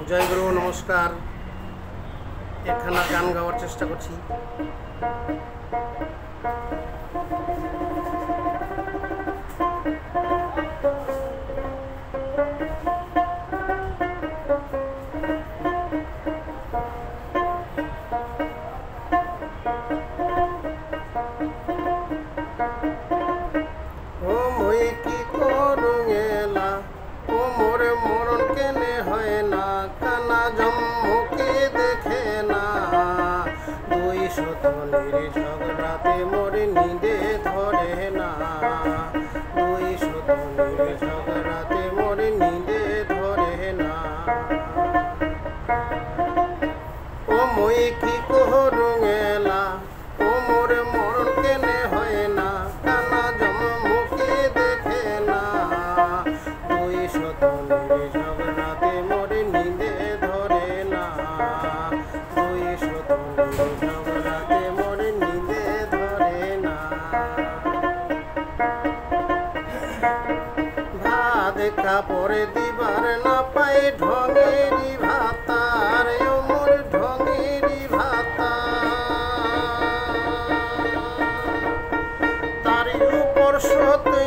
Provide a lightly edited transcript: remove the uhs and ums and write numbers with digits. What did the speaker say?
জয় গুরু, নমস্কার। একখানা গান গাওয়ার চেষ্টা করছি। ও মই কি করুঙেলা, ও মোর মরণ কেনে হয় না, কানা জম্মুকে দেখে না। দুই শতনের ঝগড়াতে মোর নিদে ধরে না, দুই শতনের ঝগড়াতে মোর নিদে ধরে না। ও মই কি করুঙেলা, ও মোর মরণ কেনে হয় না, কানা জম্মুকে দেখে না। দুই শতনের ঝগড়াতে মোর নিদে ধরে না, দুই শতনের ঝগড়াতে মোর নিদে ধরে না। ভাত কাপড় দিবার না পাই ঢঙেরি ভাতার, ও মোর ঢঙেরি ভাতা। তার উপর সতৈ